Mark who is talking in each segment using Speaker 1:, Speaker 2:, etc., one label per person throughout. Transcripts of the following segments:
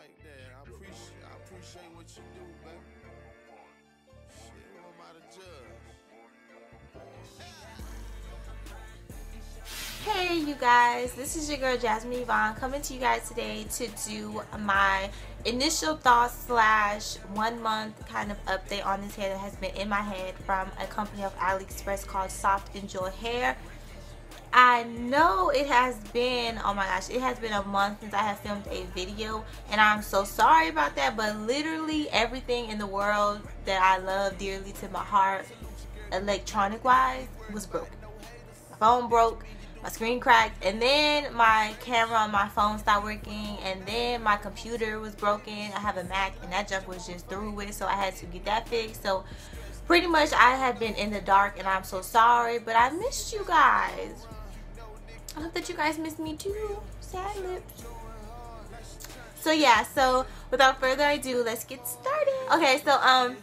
Speaker 1: like that. I appreciate what you do, baby. Shit, who am I to judge?
Speaker 2: Hey you guys, this is your girl Jasminn Yvonn coming to you guys today to do my initial thoughts slash 1 month kind of update on this hair that has been in my head from a company of AliExpress called Soft Enjoy Hair. I know it has been, oh my gosh, it has been a month since I have filmed a video, and I'm so sorry about that, but literally everything in the world that I love dearly to my heart, electronic wise, was broken. My phone broke, my screen cracked, and then my camera on my phone stopped working, and then my computer was broken. I have a Mac and that junk was just through with, so I had to get that fixed. So pretty much I have been in the dark, and I'm so sorry, but I missed you guys. I hope that you guys miss me too. Sad lips. So yeah, so without further ado, let's get started. Okay, so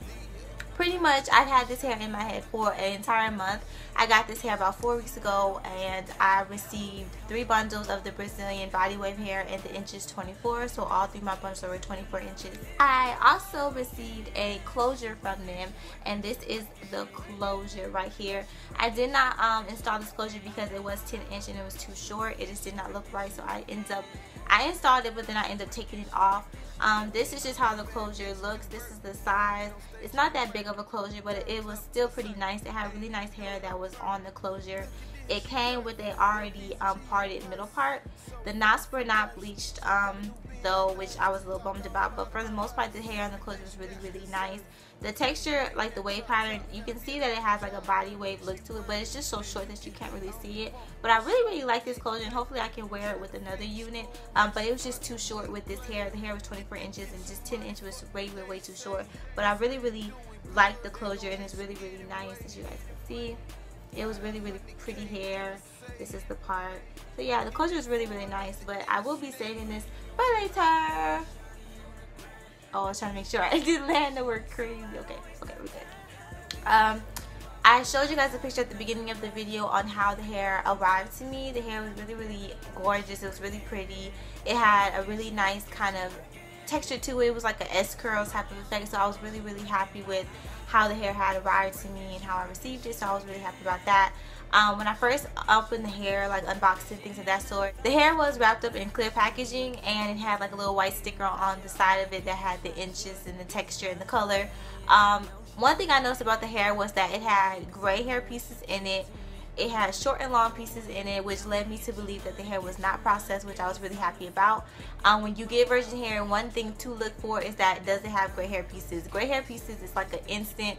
Speaker 2: pretty much I've had this hair in my head for an entire month. I got this hair about 4 weeks ago, and I received 3 bundles of the Brazilian body wave hair in the inches 24, so all 3 of my bundles were 24 inches. I also received a closure from them, and this is the closure right here. I did not install this closure because it was 10 inch and it was too short. It just did not look right, so I installed it, but then I ended up taking it off. This is just how the closure looks. This is the size. It's not that big of a closure, but it was still pretty nice. It had really nice hair that was on the closure. It came with a already parted middle part. The knots were not bleached though, which I was a little bummed about, but for the most part the hair on the closure was really nice. The texture, like the wave pattern, you can see that it has like a body wave look to it, but it's just so short that you can't really see it. But I really like this closure, and hopefully I can wear it with another unit, but it was just too short with this hair. The hair was 24 inches and just 10 inches was way too short. But I really like the closure, and it's really nice, as you guys can see. It was really pretty hair. This is the part. So yeah, the closure is really nice, but I will be saving this for later. Oh, I was trying to make sure I didn't land the word crazy. Okay, we're good. I showed you guys a picture at the beginning of the video on how the hair arrived to me. The hair was really gorgeous. It was really pretty. It had a really nice kind of texture to it. It was like an S-curl type of effect, so I was really happy with how the hair had arrived to me and how I received it, so I was really happy about that. When I first opened the hair, like unboxed it, things of that sort, the hair was wrapped up in clear packaging, and it had like a little white sticker on the side of it that had the inches and the texture and the color. One thing I noticed about the hair was that it had gray hair pieces in it. It had short and long pieces in it, which led me to believe that the hair was not processed, which I was really happy about. When you get virgin hair, one thing to look for is that does it have gray hair pieces. Gray hair pieces is like an instant,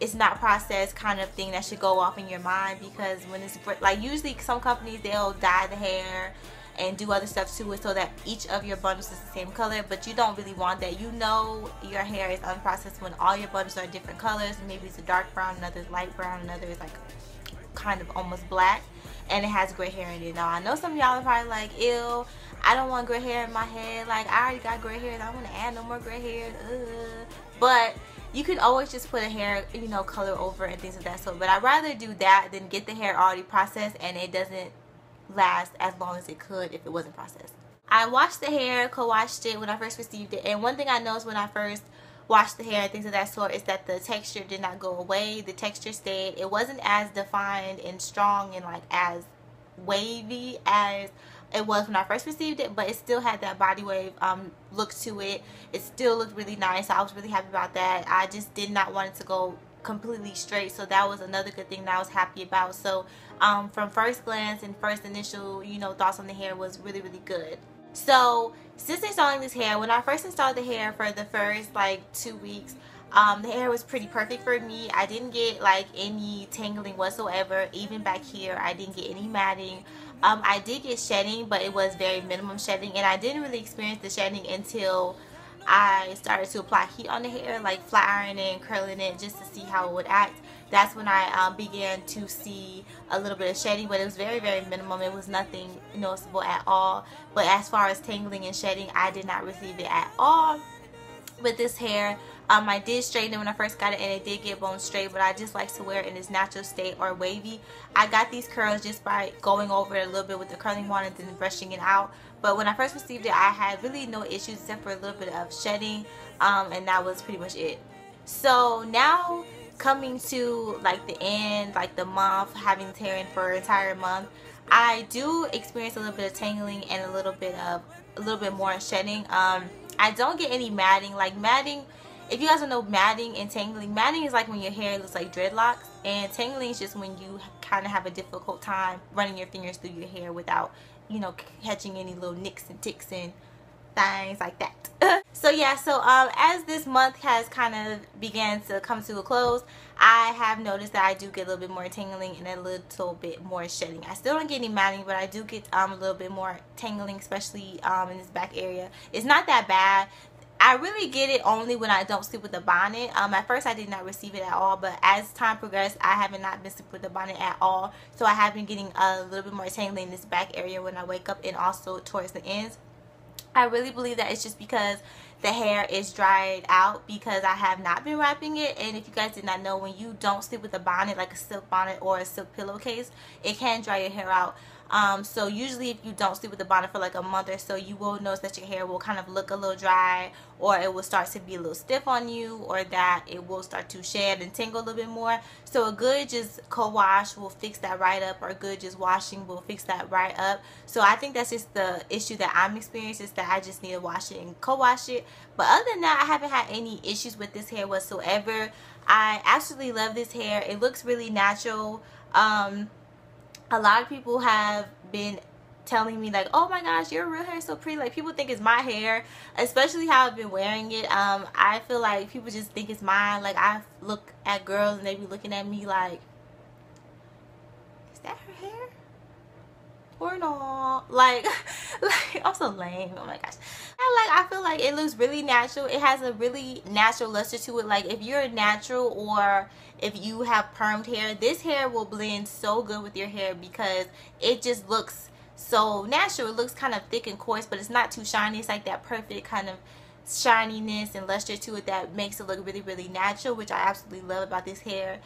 Speaker 2: it's not processed kind of thing that should go off in your mind, because when it's like, usually some companies, they'll dye the hair and do other stuff to it so that each of your bundles is the same color, but you don't really want that. You know your hair is unprocessed when all your bundles are different colors. Maybe it's a dark brown, another is light brown, another is like kind of almost black, and it has gray hair in it. Now I know some of y'all are probably like, ew, I don't want gray hair in my head, like I already got gray hair and I want to add no more gray hair. But you can always just put a hair, you know, color over and things of that sort. But I'd rather do that than get the hair already processed and it doesn't last as long as it could if it wasn't processed. I washed the hair, co-washed it when I first received it, and one thing I noticed when I first washed the hair and things of that sort is that the texture did not go away. The texture stayed. It wasn't as defined and strong and like as wavy as it was when I first received it, but it still had that body wave look to it. It still looked really nice. I was really happy about that. I just did not want it to go completely straight, so that was another good thing that I was happy about. So from first glance and first initial, you know, thoughts on the hair was really good. So since installing this hair, when I first installed the hair for the first like 2 weeks, the hair was pretty perfect for me. I didn't get like any tangling whatsoever. Even back here, I didn't get any matting. I did get shedding, but it was very minimum shedding, and I didn't really experience the shedding until I started to apply heat on the hair, like flat ironing and curling it just to see how it would act. That's when I began to see a little bit of shedding, but it was very minimum. It was nothing noticeable at all. But as far as tangling and shedding, I did not receive it at all. with this hair. I did straighten it when I first got it, and it did get bone straight, but I just like to wear it in its natural state or wavy. I got these curls just by going over it a little bit with the curling wand and then brushing it out. But when I first received it, I had really no issues except for a little bit of shedding, and that was pretty much it. So now coming to like the end, like the month, having this hair in for an entire month, I do experience a little bit of tangling and a little bit more shedding. I don't get any matting. Like matting, if you guys don't know matting and tangling, matting is like when your hair looks like dreadlocks, and tangling is just when you kind of have a difficult time running your fingers through your hair without, you know, catching any little nicks and ticks and things like that. So yeah, so as this month has kind of began to come to a close, I have noticed that I do get a little bit more tangling and a little bit more shedding. I still don't get any matting, but I do get a little bit more tangling, especially in this back area. It's not that bad. I really get it only when I don't sleep with the bonnet. At first I did not receive it at all, but as time progressed, I haven't not been sleeping with the bonnet at all. So I have been getting a little bit more tangling in this back area when I wake up, and also towards the ends. I really believe that it's just because the hair is dried out, because I have not been wrapping it. And if you guys did not know, when you don't sleep with a bonnet, like a silk bonnet or a silk pillowcase, it can dry your hair out. So usually if you don't sleep with the bonnet for like a month or so, you will notice that your hair will kind of look a little dry, or it will start to be a little stiff on you, or that it will start to shed and tingle a little bit more. So a good just co-wash will fix that right up, or a good just washing will fix that right up. So I think that's just the issue that I'm experiencing, is that I just need to wash it and co-wash it. But other than that, I haven't had any issues with this hair whatsoever. I absolutely love this hair. It looks really natural. A lot of people have been telling me like, oh my gosh, your real hair is so pretty. Like, people think it's my hair, especially how I've been wearing it. I feel like people just think it's mine. Like, I look at girls and they be looking at me like, is that her hair or no? Like I'm so lame. Oh my gosh. I feel like it looks really natural. It has a really natural luster to it. Like, if you're natural or if you have permed hair, this hair will blend so good with your hair because it just looks so natural. It looks kind of thick and coarse, but it's not too shiny. It's like that perfect kind of shininess and luster to it that makes it look really, really natural, which I absolutely love about this hair.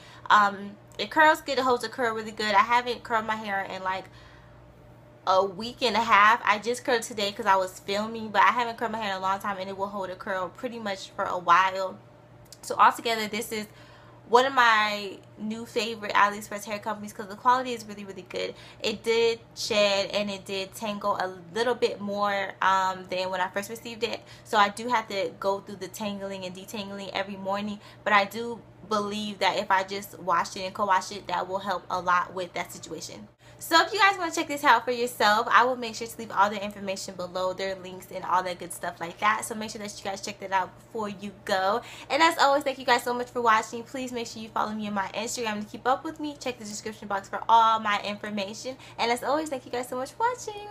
Speaker 2: It curls good. It holds a curl really good. I haven't curled my hair in like a week and a half. I just curled today because I was filming, but I haven't curled my hair in a long time, and it will hold a curl pretty much for a while. So altogether, this is one of my new favorite AliExpress hair companies because the quality is really, really good. It did shed and it did tangle a little bit more than when I first received it. So I do have to go through the tangling and detangling every morning. But I do believe that if I just wash it and co-wash it, that will help a lot with that situation. So if you guys want to check this out for yourself, I will make sure to leave all the information below, their links and all that good stuff like that. So make sure that you guys check that out before you go. And as always, thank you guys so much for watching. Please make sure you follow me on my Instagram to keep up with me. Check the description box for all my information. And as always, thank you guys so much for watching.